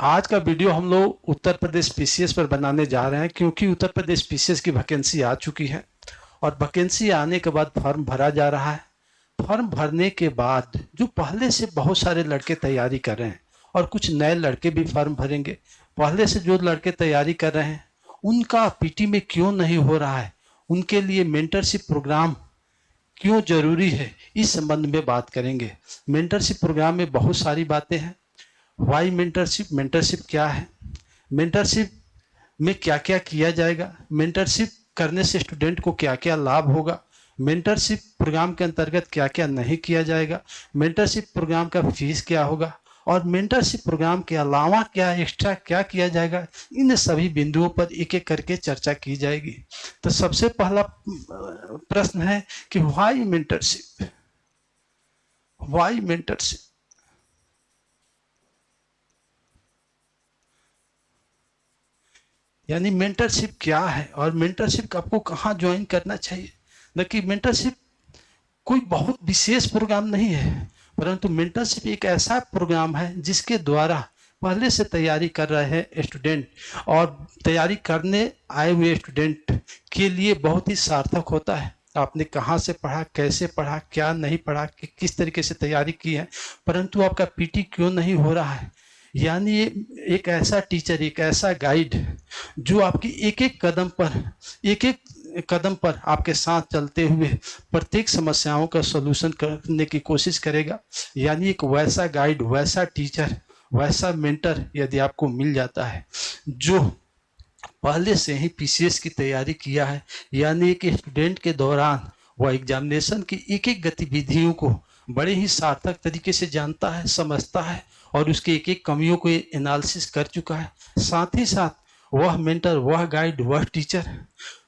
आज का वीडियो हम लोग उत्तर प्रदेश पीसीएस पर बनाने जा रहे हैं, क्योंकि उत्तर प्रदेश पीसीएस की वैकेंसी आ चुकी है और वैकेंसी आने के बाद फॉर्म भरा जा रहा है। फॉर्म भरने के बाद जो पहले से बहुत सारे लड़के तैयारी कर रहे हैं और कुछ नए लड़के भी फॉर्म भरेंगे। पहले से जो लड़के तैयारी कर रहे हैं उनका पीटी में क्यों नहीं हो रहा है, उनके लिए मेंटरशिप प्रोग्राम क्यों जरूरी है, इस संबंध में बात करेंगे। मेंटरशिप प्रोग्राम में बहुत सारी बातें हैं। वाई मेंटरशिप, मेंटरशिप क्या है, मेंटरशिप में क्या क्या किया जाएगा, मेंटरशिप करने से स्टूडेंट को क्या क्या लाभ होगा, मेंटरशिप प्रोग्राम के अंतर्गत क्या क्या नहीं किया जाएगा, मेंटरशिप प्रोग्राम का फीस क्या होगा और मेंटरशिप प्रोग्राम के अलावा क्या एक्स्ट्रा क्या किया जाएगा, इन सभी बिंदुओं पर एक एक करके चर्चा की जाएगी। तो सबसे पहला प्रश्न है कि वाई मेंटरशिप, वाई मेंटरशिप यानी मेंटरशिप क्या है और मेंटरशिप आपको कहाँ ज्वाइन करना चाहिए। देखिए, मेंटरशिप कोई बहुत विशेष प्रोग्राम नहीं है, परंतु मेंटरशिप एक ऐसा प्रोग्राम है जिसके द्वारा पहले से तैयारी कर रहे हैं स्टूडेंट और तैयारी करने आए हुए स्टूडेंट के लिए बहुत ही सार्थक होता है। आपने कहाँ से पढ़ा, कैसे पढ़ा, क्या नहीं पढ़ा, किस तरीके से तैयारी की है, परंतु आपका पीटी क्यों नहीं हो रहा है। यानी एक ऐसा टीचर, एक ऐसा गाइड जो आपकी एक एक कदम पर आपके साथ चलते हुए प्रत्येक समस्याओं का सलूशन करने की कोशिश करेगा। यानी एक वैसा गाइड, वैसा टीचर, वैसा मेंटर यदि आपको मिल जाता है जो पहले से ही पीसीएस की तैयारी किया है, यानी एक स्टूडेंट के दौरान वह एग्जामिनेशन की एक एक गतिविधियों को बड़े ही सार्थक तरीके से जानता है, समझता है और उसके एक एक कमियों को एनालिसिस कर चुका है। साथ ही साथ वह मेंटर, वह गाइड, वह टीचर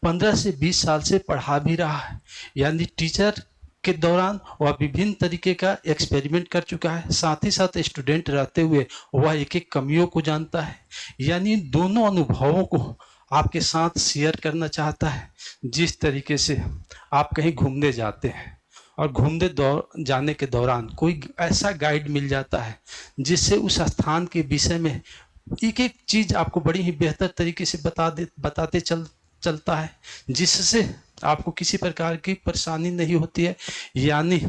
15 से 20 साल से पढ़ा भी रहा है। यानी टीचर के दौरान वह विभिन्न तरीके का एक्सपेरिमेंट कर चुका है, साथ ही साथ स्टूडेंट रहते हुए वह एक एक कमियों को जानता है। यानी दोनों अनुभवों को आपके साथ शेयर करना चाहता है। जिस तरीके से आप कहीं घूमने जाते हैं और घूमने जाने के दौरान कोई ऐसा गाइड मिल जाता है जिससे उस स्थान के विषय में एक एक चीज आपको बड़ी ही बेहतर तरीके से बताते चलता है, जिससे आपको किसी प्रकार की परेशानी नहीं होती है। यानी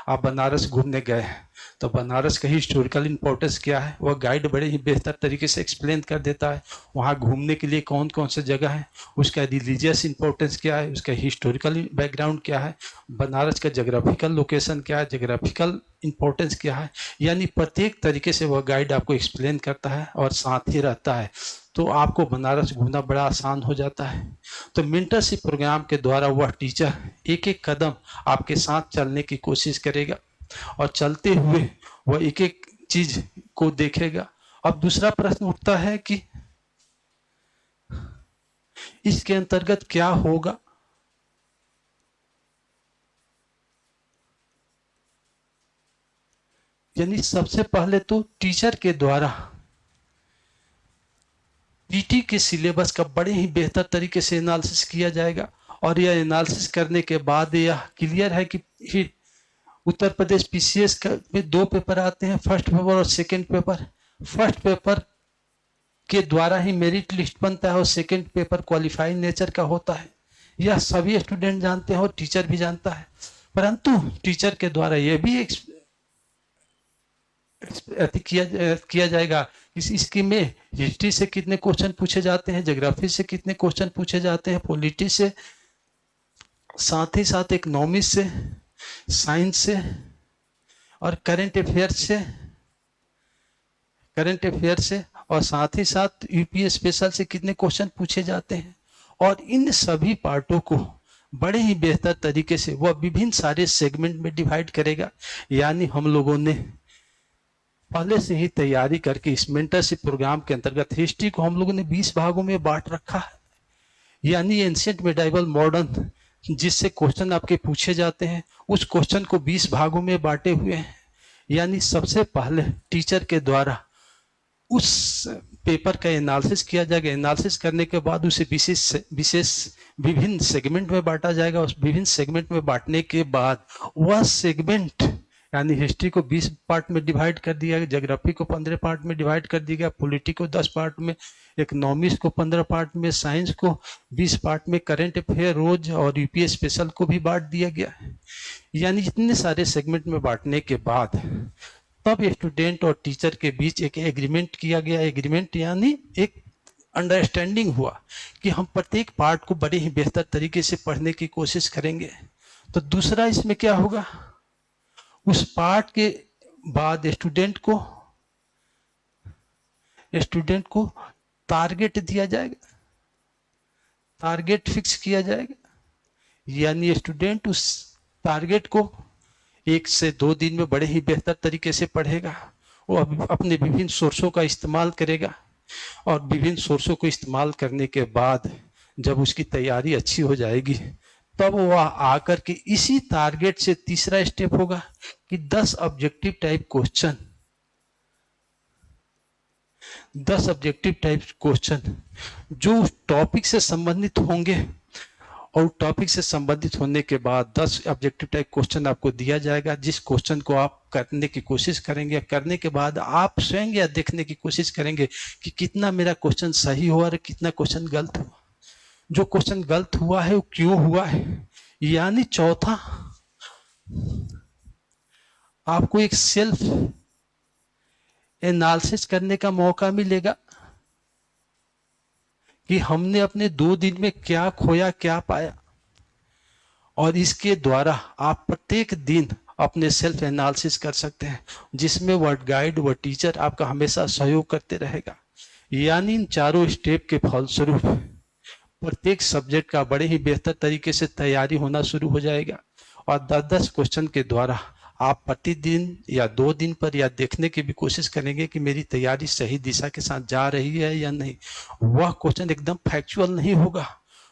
आप बनारस घूमने गए हैं तो बनारस का हिस्टोरिकल इंपॉर्टेंस क्या है वह गाइड बड़े ही बेहतर तरीके से एक्सप्लेन कर देता है। वहाँ घूमने के लिए कौन कौन सी जगह है, उसका रिलीजियस इंपॉर्टेंस क्या है, उसका हिस्टोरिकल बैकग्राउंड क्या है, बनारस का जोग्राफिकल लोकेशन क्या है, जोग्राफिकल इंपॉर्टेंस क्या है। यानी प्रत्येक तरीके से वह गाइड आपको एक्सप्लेन करता है और साथ ही रहता है, तो आपको बनारस घूमना बड़ा आसान हो जाता है। तो मेंटरशिप प्रोग्राम के द्वारा वह टीचर एक एक कदम आपके साथ चलने की कोशिश करेगा और चलते हुए वह एक एक चीज को देखेगा। अब दूसरा प्रश्न उठता है कि इसके अंतर्गत क्या होगा। यानी सबसे पहले तो टीचर के द्वारा पीटी के सिलेबस का बड़े ही बेहतर तरीके से एनालिसिस किया जाएगा और यह एनालिसिस करने के बाद यह क्लियर है कि उत्तर प्रदेश पीसीएस में 2 पेपर आते हैं, फर्स्ट पेपर और सेकंड पेपर। फर्स्ट पेपर के द्वारा ही मेरिट लिस्ट बनता है और सेकंड पेपर क्वालिफाइंग नेचर का होता है। यह सभी स्टूडेंट जानते हैं और टीचर भी जानता है, परंतु टीचर के द्वारा यह भी किया जाएगा इस स्कीम में हिस्ट्री से कितने क्वेश्चन पूछे जाते हैं, ज्योग्राफी से कितने क्वेश्चन पूछे जाते हैं, पॉलिटी से, साथ ही साथ इकोनॉमिक्स से, साइंस से और करंट अफेयर से और साथ ही साथ यूपी स्पेशल से कितने क्वेश्चन पूछे जाते हैं। और इन सभी पार्टों को बड़े ही बेहतर तरीके से वह विभिन्न सारे सेगमेंट में डिवाइड करेगा। यानी हम लोगों ने पहले से ही तैयारी करके इस मेंटरशिप प्रोग्राम के अंतर्गत हिस्ट्री को हम लोगों ने 20 भागों में बांट रखा है। यानी एंशिएंट, मिडाइवल, मॉडर्न जिससे क्वेश्चन आपके पूछे जाते हैं उस क्वेश्चन को 20 भागों में बांटे हुए हैं। यानी सबसे पहले टीचर के द्वारा उस पेपर का एनालिसिस किया जाएगा। एनालिसिस करने के बाद उसे विशेष विभिन्न सेगमेंट में बांटा जाएगा। उस विभिन्न सेगमेंट में बांटने के बाद वह सेगमेंट यानी हिस्ट्री को 20 पार्ट में डिवाइड कर दिया गया, ज्योग्राफी को 15 पार्ट में डिवाइड कर दिया गया, पॉलिटी को 10 पार्ट में, इकोनॉमिक्स को 15 पार्ट में, साइंस को 20 पार्ट में, करंट अफेयर, रोज और यूपीएस स्पेशल को भी बांट दिया गया। यानी इतने सारे सेगमेंट में बांटने के बाद तब स्टूडेंट और टीचर के बीच एक एग्रीमेंट किया गया। एग्रीमेंट यानी एक अंडरस्टैंडिंग हुआ कि हम प्रत्येक पार्ट को बड़े ही बेहतर तरीके से पढ़ने की कोशिश करेंगे। तो दूसरा इसमें क्या होगा, उस पार्ट के बाद स्टूडेंट को टारगेट दिया जाएगा, टारगेट फिक्स किया जाएगा। यानी स्टूडेंट उस टारगेट को 1 से 2 दिन में बड़े ही बेहतर तरीके से पढ़ेगा। वो अपने विभिन्न सोर्सों का इस्तेमाल करेगा और विभिन्न सोर्सों को इस्तेमाल करने के बाद जब उसकी तैयारी अच्छी हो जाएगी तब वह आकर के इसी टारगेट से तीसरा स्टेप होगा कि 10 objective type question, 10 objective type question जो उस टॉपिक से संबंधित होंगे, और टॉपिक से संबंधित होने के बाद 10 ऑब्जेक्टिव टाइप क्वेश्चन आपको दिया जाएगा, जिस क्वेश्चन को आप करने की कोशिश करेंगे। करने के बाद आप स्वयं यह देखने की कोशिश करेंगे कि कितना मेरा क्वेश्चन सही हुआ और कितना क्वेश्चन गलत हुआ। जो क्वेश्चन गलत हुआ है वो क्यों हुआ है। यानी चौथा, आपको एक सेल्फ एनालिसिस करने का मौका मिलेगा कि हमने अपने 2 दिन में क्या खोया क्या पाया, और इसके द्वारा आप प्रत्येक दिन अपने सेल्फ एनालिसिस कर सकते हैं, जिसमें वर्ड गाइड व टीचर आपका हमेशा सहयोग करते रहेगा। यानी इन चारों स्टेप के फलस्वरूप प्रत्येक सब्जेक्ट का बड़े ही बेहतर तरीके से तैयारी होना शुरू हो जाएगा, और 10-10 क्वेश्चन के द्वारा आप प्रतिदिन या 2 दिन पर या देखने की भी कोशिश करेंगे कि मेरी तैयारी सही दिशा के साथ जा रही है या नहीं। वह क्वेश्चन एकदम फैक्चुअल नहीं होगा,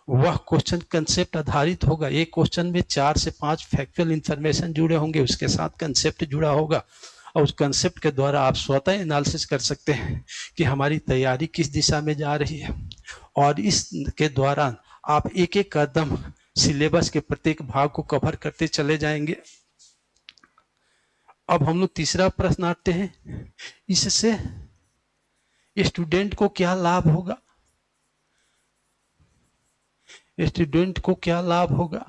वह क्वेश्चन कंसेप्ट आधारित होगा। एक क्वेश्चन में 4 से 5 फैक्चुअल इंफॉर्मेशन जुड़े होंगे, उसके साथ कंसेप्ट जुड़ा होगा, और उस कंसेप्ट के द्वारा आप स्वतः एनालिसिस कर सकते हैं कि हमारी तैयारी किस दिशा में जा रही है, और इसके दौरान आप एक एक कदम सिलेबस के प्रत्येक भाग को कवर करते चले जाएंगे। अब हम लोग तीसरा प्रश्न आते हैं, इससे स्टूडेंट को क्या लाभ होगा। स्टूडेंट को क्या लाभ होगा।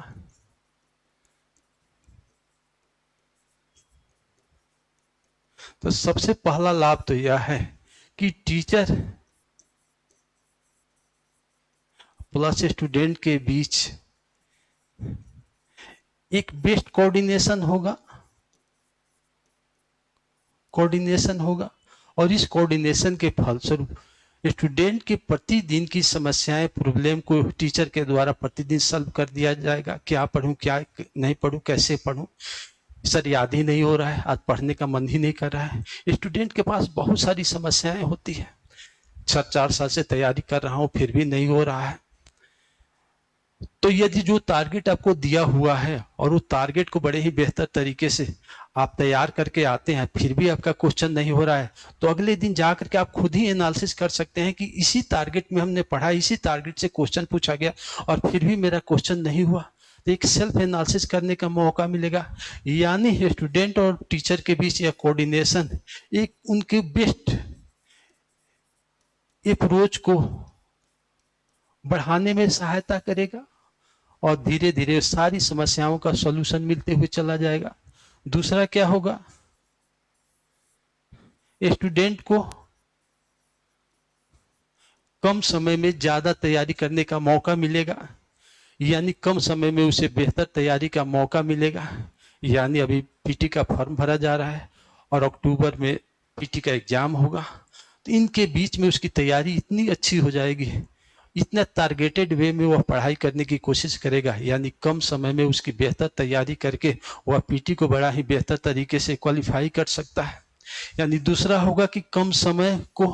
तो सबसे पहला लाभ तो यह है कि टीचर प्लस स्टूडेंट के बीच एक बेस्ट कोऑर्डिनेशन होगा, और इस कोऑर्डिनेशन के फलस्वरूप स्टूडेंट के प्रतिदिन की समस्याएं, प्रॉब्लम को टीचर के द्वारा प्रतिदिन सॉल्व कर दिया जाएगा। क्या पढूं, क्या नहीं पढूं, कैसे पढूं, सर याद ही नहीं हो रहा है, आज पढ़ने का मन ही नहीं कर रहा है। स्टूडेंट के पास बहुत सारी समस्याएं होती है, 4 साल से तैयारी कर रहा हूं फिर भी नहीं हो रहा है। तो यदि जो टारगेट आपको दिया हुआ है और उस टारगेट को बड़े ही बेहतर तरीके से आप तैयार करके आते हैं, फिर भी आपका क्वेश्चन नहीं हो रहा है, तो अगले दिन जाकर के आप खुद ही एनालिसिस कर सकते हैं कि इसी टारगेट में हमने पढ़ा, इसी टारगेट से क्वेश्चन पूछा गया और फिर भी मेरा क्वेश्चन नहीं हुआ। तो एक सेल्फ एनालिसिस करने का मौका मिलेगा। यानी स्टूडेंट और टीचर के बीच यह कोऑर्डिनेशन एक उनके बेस्ट अप्रोच को बढ़ाने में सहायता करेगा, और धीरे धीरे सारी समस्याओं का सॉल्यूशन मिलते हुए चला जाएगा। दूसरा क्या होगा, स्टूडेंट को कम समय में ज्यादा तैयारी करने का मौका मिलेगा, यानी कम समय में उसे बेहतर तैयारी का मौका मिलेगा। यानी अभी पीटी का फॉर्म भरा जा रहा है और अक्टूबर में पीटी का एग्जाम होगा, तो इनके बीच में उसकी तैयारी इतनी अच्छी हो जाएगी, इतना टारगेटेड वे में वह पढ़ाई करने की कोशिश करेगा, यानी कम समय में उसकी बेहतर तैयारी करके वह पीटी को बड़ा ही बेहतर तरीके से क्वालिफाई कर सकता है। यानी दूसरा होगा कि कम समय को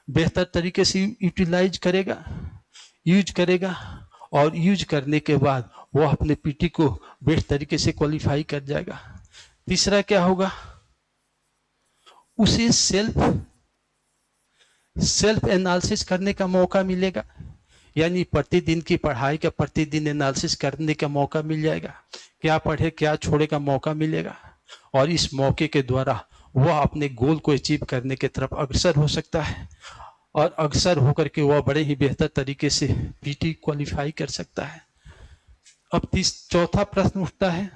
बेहतर तरीके से यूटिलाइज करेगा, यूज करेगा, और यूज करने के बाद वह अपने पीटी को बेस्ट तरीके से क्वालिफाई कर जाएगा। तीसरा क्या होगा, उसे सेल्फ एनालिसिस करने का मौका मिलेगा, यानी प्रतिदिन की पढ़ाई का प्रतिदिन एनालिसिस करने का मौका मिल जाएगा, क्या पढ़े क्या छोड़े का मौका मिलेगा। और इस मौके के द्वारा वह अपने गोल को अचीव करने की तरफ अग्रसर हो सकता है और अग्रसर होकर के वह बड़े ही बेहतर तरीके से पीटी क्वालिफाई कर सकता है। अब चौथा प्रश्न उठता है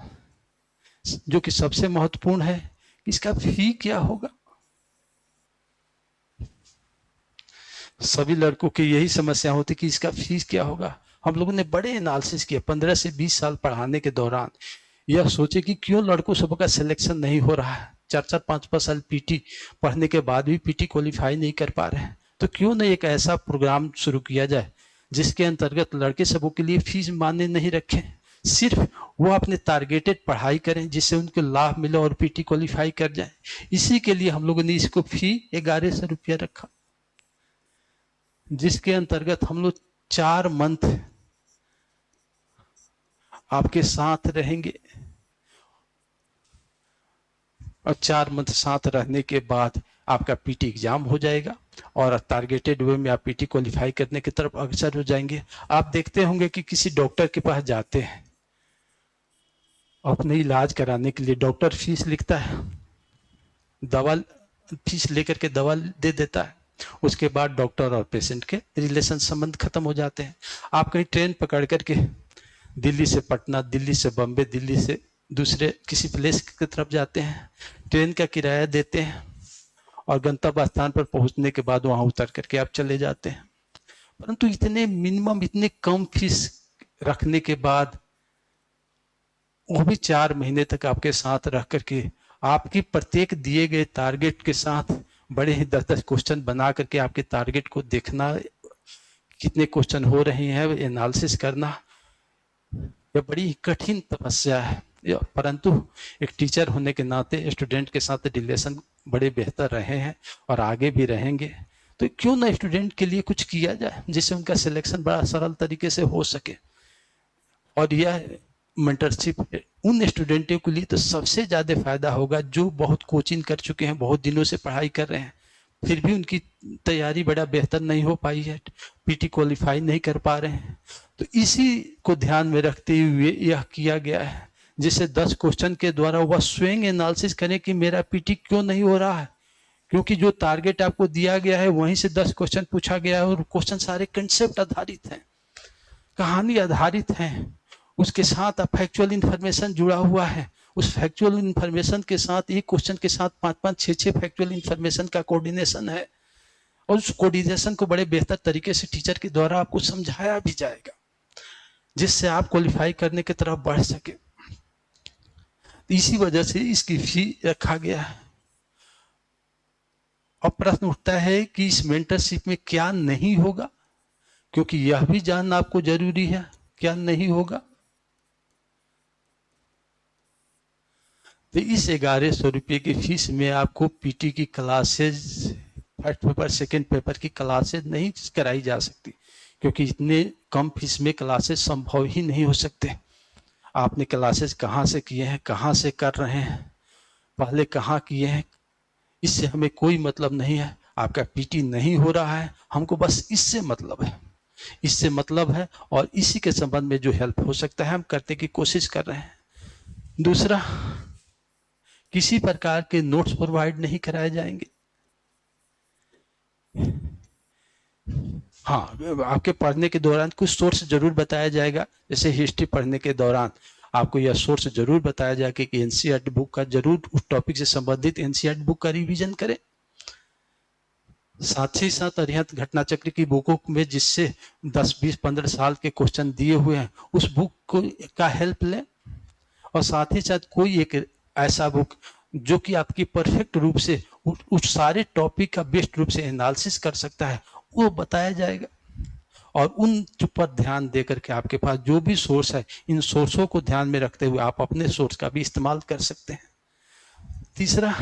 जो कि सबसे महत्वपूर्ण है, इसका फी क्या होगा। सभी लड़कों की यही समस्या होती कि इसका फीस क्या होगा। हम लोगों ने बड़े एनालिसिस किए 15 से 20 साल पढ़ाने के दौरान, यह सोचे कि क्यों लड़कों सब का सिलेक्शन नहीं हो रहा है। 4-4 5-5 साल पीटी पढ़ने के बाद भी पीटी क्वालिफाई नहीं कर पा रहे हैं, तो क्यों नहीं एक ऐसा प्रोग्राम शुरू किया जाए जिसके अंतर्गत लड़के सबों के लिए फीस मान्य नहीं रखें, सिर्फ वो अपने टारगेटेड पढ़ाई करें जिससे उनको लाभ मिले और पीटी क्वालिफाई कर जाए। इसी के लिए हम लोगों ने इसको फी 1100 रुपया रखा, जिसके अंतर्गत हम लोग 4 मंथ आपके साथ रहेंगे और 4 मंथ साथ रहने के बाद आपका पीटी एग्जाम हो जाएगा और टारगेटेड वे में आप पीटी क्वालिफाई करने की तरफ अग्रसर हो जाएंगे। आप देखते होंगे कि किसी डॉक्टर के पास जाते हैं, अपने इलाज कराने के लिए डॉक्टर फीस लिखता है, दवा फीस लेकर के दवा दे देता है, उसके बाद डॉक्टर और पेशेंट के रिलेशन संबंध खत्म हो जाते हैं। आप कहीं ट्रेन पकड़ करके दिल्ली से पटना, दिल्ली से बम्बे, दिल्ली से दूसरे किसी प्लेस की तरफ जाते हैं, ट्रेन का किराया देते हैं और गंतव्य स्थान पर पहुंचने के बाद वहां उतर करके आप चले जाते हैं। परंतु इतने मिनिमम, इतने कम फीस रखने के बाद वो भी 4 महीने तक आपके साथ रह करके आपकी प्रत्येक दिए गए टारगेट के साथ बड़े ही 10-10 क्वेश्चन बना करके आपके टारगेट को देखना, कितने क्वेश्चन हो रहे हैं एनालिसिस करना, यह बड़ी कठिन तपस्या है। परंतु एक टीचर होने के नाते स्टूडेंट के साथ रिलेशन बड़े बेहतर रहे हैं और आगे भी रहेंगे, तो क्यों ना स्टूडेंट के लिए कुछ किया जाए जिससे उनका सिलेक्शन बड़ा सरल तरीके से हो सके। और यह मेंटरशिप उन स्टूडेंटों के लिए तो सबसे ज़्यादा फायदा होगा जो बहुत कोचिंग कर चुके हैं, बहुत दिनों से पढ़ाई कर रहे हैं, फिर भी उनकी तैयारी बड़ा बेहतर नहीं हो पाई है, पीटी क्वालिफाई नहीं कर पा रहे हैं। तो इसी को ध्यान में रखते हुए यह किया गया है, जिससे 10 क्वेश्चन के द्वारा वह स्वयं एनालिसिस करें कि मेरा पीटी क्यों नहीं हो रहा है, क्योंकि जो टारगेट आपको दिया गया है वहीं से 10 क्वेश्चन पूछा गया है और क्वेश्चन सारे कंसेप्ट आधारित हैं, कहानी आधारित हैं, उसके साथ फैक्चुअल इंफॉर्मेशन जुड़ा हुआ है, उस फैक्चुअल इंफॉर्मेशन के साथ एक क्वेश्चन के साथ 5-5 6-6 फैक्चुअल इंफॉर्मेशन का कोऑर्डिनेशन है और उस कोऑर्डिनेशन को बड़े बेहतर तरीके से टीचर के द्वारा आपको समझाया भी जाएगा जिससे आप क्वालिफाई करने की तरफ बढ़ सके। इसी वजह से इसकी फी रखा गया है। अब प्रश्न उठता है कि इस मेंटरशिप में क्या नहीं होगा, क्योंकि यह भी जानना आपको जरूरी है क्या नहीं होगा। तो इस 1100 रुपये की फीस में आपको पीटी की classes, first paper second paper की क्लासेज नहीं कराई जा सकती, क्योंकि इतने कम फीस में क्लासेज संभव ही नहीं हो सकते। आपने क्लासेज कहाँ से किए हैं, कहाँ से कर रहे हैं, पहले कहाँ किए हैं, इससे हमें कोई मतलब नहीं है। आपका पीटी नहीं हो रहा है, हमको बस इससे मतलब है, इससे मतलब है और इसी के संबंध में जो हेल्प हो सकता है हम करने की कोशिश कर रहे हैं। दूसरा, किसी प्रकार के नोट्स प्रोवाइड नहीं कराए जाएंगे। हाँ, आपके पढ़ने के दौरान कुछ सोर्स जरूर बताया जाएगा, जैसे हिस्ट्री पढ़ने के दौरान आपको यह सोर्स जरूर बताया जाएगा कि एनसीईआरटी बुक का जरूर उस टॉपिक से संबंधित एनसीईआरटी बुक का रिवीजन करें। साथ ही साथ अरिहंत घटना चक्र की बुकों में जिससे 10, 20, 15 साल के क्वेश्चन दिए हुए हैं उस बुक को का हेल्प लें और साथ ही साथ कोई एक ऐसा बुक जो कि आपकी परफेक्ट रूप से उस सारे टॉपिक का बेस्ट रूप से एनालिसिस कर सकता है वो बताया जाएगा। और उन पर ध्यान दे करके आपके पास जो भी सोर्स है, इन सोर्सों को ध्यान में रखते हुए आप अपने सोर्स का भी इस्तेमाल कर सकते हैं। तीसरा,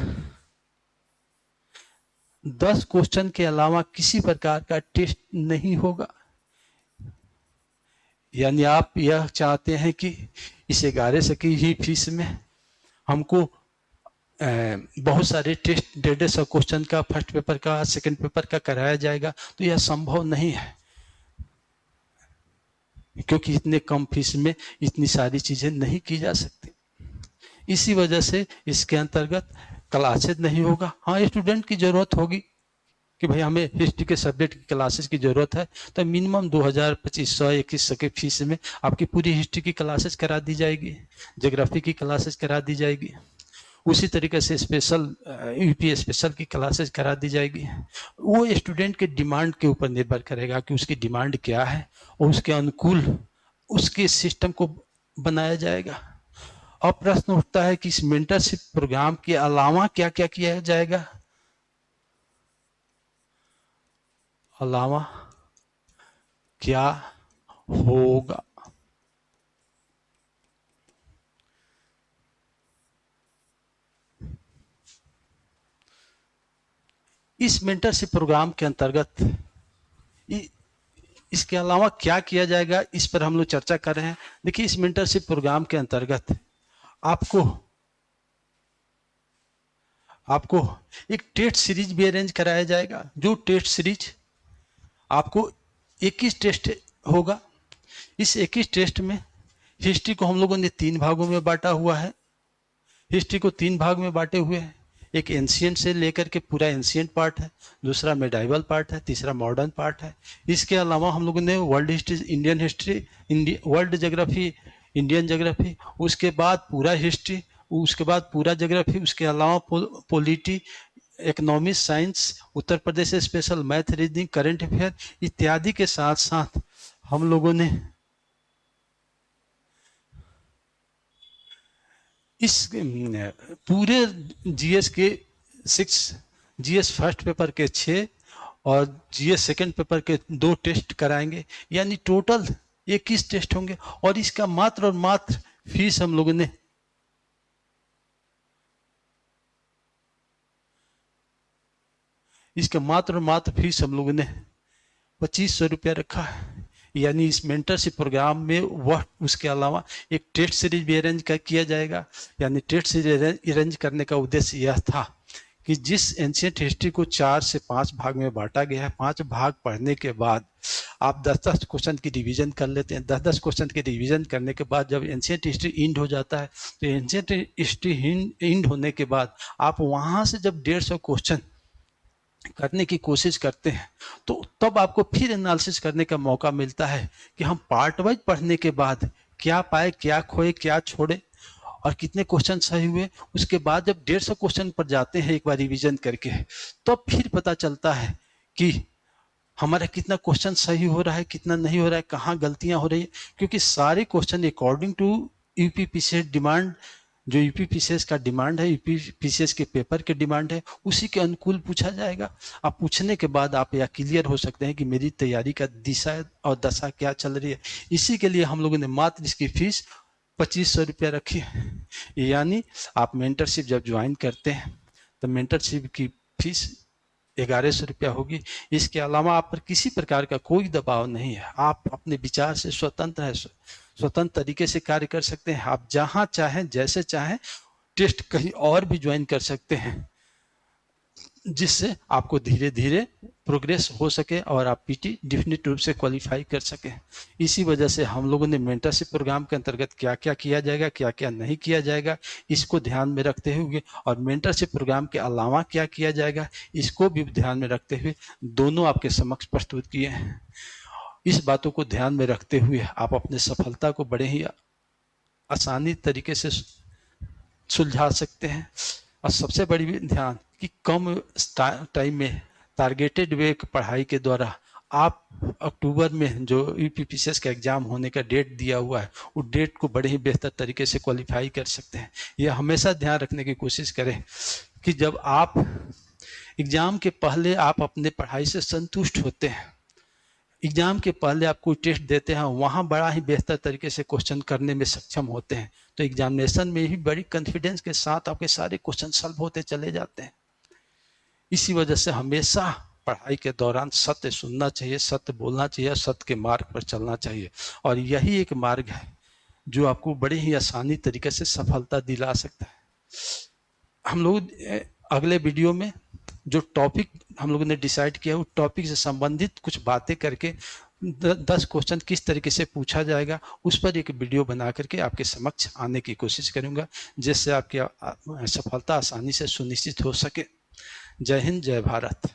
10 क्वेश्चन के अलावा किसी प्रकार का टेस्ट नहीं होगा। यानी आप यह चाहते हैं कि इस 1100 की ही फीस में हमको बहुत सारे टेस्ट 150 क्वेश्चन का फर्स्ट पेपर का सेकंड पेपर का कराया जाएगा, तो यह संभव नहीं है, क्योंकि इतने कम फीस में इतनी सारी चीजें नहीं की जा सकती। इसी वजह से इसके अंतर्गत क्लासेज नहीं होगा। हाँ, स्टूडेंट की जरूरत होगी कि भाई हमें हिस्ट्री के सब्जेक्ट की क्लासेस की जरूरत है, तो मिनिमम 2000, 2500, 2100 के फीस में आपकी पूरी हिस्ट्री की क्लासेस करा दी जाएगी, ज्योग्राफी की क्लासेस करा दी जाएगी। उसी तरीके से स्पेशल यूपी स्पेशल की क्लासेस करा दी जाएगी। वो स्टूडेंट के डिमांड के ऊपर निर्भर करेगा कि उसकी डिमांड क्या है और उसके अनुकूल उसके सिस्टम को बनाया जाएगा। अब प्रश्न उठता है कि इस मेंटरशिप प्रोग्राम के अलावा क्या क्या किया जाएगा। अलावा क्या होगा? इस मेंटरशिप प्रोग्राम के अंतर्गत इसके अलावा क्या किया जाएगा, इस पर हम लोग चर्चा कर रहे हैं। देखिए, इस मेंटरशिप प्रोग्राम के अंतर्गत आपको आपको एक टेस्ट सीरीज भी अरेंज कराया जाएगा। जो टेस्ट सीरीज आपको 21 टेस्ट होगा। इस 21 टेस्ट में हिस्ट्री को हम लोगों ने 3 भागों में बांटा हुआ है। हिस्ट्री को 3 भाग में बांटे हुए हैं। एक एंशियंट से लेकर के पूरा एंशियंट पार्ट है, दूसरा मेडाइवल पार्ट है, तीसरा मॉडर्न पार्ट है। इसके अलावा हम लोगों ने world history, Indian history, world geography, Indian geography, उसके बाद पूरा हिस्ट्री, उसके बाद पूरा ज्योग्राफी, उसके अलावा polity, economics, science, Uttar Pradesh special, math, reasoning, current affair इत्यादि के साथ साथ हम लोगों ने इस पूरे जीएस के 6, जीएस फर्स्ट पेपर के 6 और जीएस सेकंड पेपर के 2 टेस्ट कराएंगे, यानी टोटल 21 टेस्ट होंगे। और इसका मात्र और मात्र फीस हम लोगों ने फीस हम लोगों ने 2500 रुपया रखा है। यानी इस मेंटरशिप प्रोग्राम में वह उसके अलावा एक टेस्ट सीरीज भी अरेंज किया जाएगा। यानी टेस्ट सीरीज अरेंज करने का उद्देश्य यह था कि जिस एंशियंट हिस्ट्री को 4 से 5 भाग में बांटा गया है, 5 भाग पढ़ने के बाद आप 10-10 क्वेश्चन की रिवीजन कर लेते हैं। 10-10 क्वेश्चन की रिवीजन करने के बाद जब एंशियंट हिस्ट्री इंड हो जाता है, तो एंशियंट हिस्ट्री इंड होने के बाद आप वहां से जब 150 क्वेश्चन करने की कोशिश करते हैं, तो तब आपको फिर एनालिसिस करने का मौका मिलता है कि हम पार्ट वाइज पढ़ने के बाद क्या पाए, क्या खोए, क्या छोड़े और कितने क्वेश्चन सही हुए। उसके बाद जब 150 क्वेश्चन पर जाते हैं एक बार रिवीजन करके, तब फिर पता चलता है कि हमारा कितना क्वेश्चन सही हो रहा है, कितना नहीं हो रहा है, कहाँ गलतियां हो रही है। क्योंकि सारे question according to UPPCS demand, जो यूपीपीसीएस का डिमांड है, यूपीपीसीएस के पेपर के डिमांड है, उसी के अनुकूल पूछा जाएगा। अब पूछने के बाद आप यह क्लियर हो सकते हैं कि मेरी तैयारी का दिशा और दशा क्या चल रही है। इसी के लिए हम लोगों ने मात्र इसकी फीस 2500 रुपया रखी है। यानी आप मेंटरशिप जब ज्वाइन करते हैं तो मेंटरशिप की फीस 1100 रुपया होगी। इसके अलावा आप पर किसी प्रकार का कोई दबाव नहीं है। आप अपने विचार से स्वतंत्र हैं, स्वतंत्र तरीके से कार्य कर सकते हैं। आप जहां चाहें, जैसे चाहें टेस्ट कहीं और भी ज्वाइन कर सकते हैं, जिससे आपको धीरे धीरे प्रोग्रेस हो सके और आप पीटी डिफिनिट रूप से क्वालिफाई कर सके। इसी वजह से हम लोगों ने मेंटरशिप प्रोग्राम के अंतर्गत क्या क्या किया जाएगा, क्या क्या नहीं किया जाएगा, इसको ध्यान में रखते हुए, और मेंटरशिप प्रोग्राम के अलावा क्या किया जाएगा, इसको भी ध्यान में रखते हुए दोनों आपके समक्ष प्रस्तुत किए हैं। इस बातों को ध्यान में रखते हुए आप अपने सफलता को बड़े ही आसानी तरीके से सुलझा सकते हैं। और सबसे बड़ी ध्यान कि कम टाइम में टारगेटेड वे पढ़ाई के द्वारा आप अक्टूबर में जो यूपीपीसीएस का एग्जाम होने का डेट दिया हुआ है, उस डेट को बड़े ही बेहतर तरीके से क्वालिफाई कर सकते हैं। यह हमेशा ध्यान रखने की कोशिश करें कि जब आप एग्जाम के पहले आप अपने पढ़ाई से संतुष्ट होते हैं, एग्जाम के पहले आप कोई टेस्ट देते हैं, वहाँ बड़ा ही बेहतर तरीके से क्वेश्चन करने में सक्षम होते हैं, तो एग्जामिनेशन में ही बड़ी कॉन्फिडेंस के साथ आपके सारे क्वेश्चन सॉल्व होते चले जाते हैं। इसी वजह से हमेशा पढ़ाई के दौरान सत्य सुनना चाहिए, सत्य बोलना चाहिए, सत्य के मार्ग पर चलना चाहिए। और यही एक मार्ग है जो आपको बड़े ही आसानी तरीके से सफलता दिला सकता है। हम लोग अगले वीडियो में जो टॉपिक हम लोगों ने डिसाइड किया, उस टॉपिक से संबंधित कुछ बातें करके 10 क्वेश्चन किस तरीके से पूछा जाएगा उस पर एक वीडियो बना करके आपके समक्ष आने की कोशिश करूंगा, जिससे आपकी सफलता आसानी से सुनिश्चित हो सके। जय हिंद, जय भारत।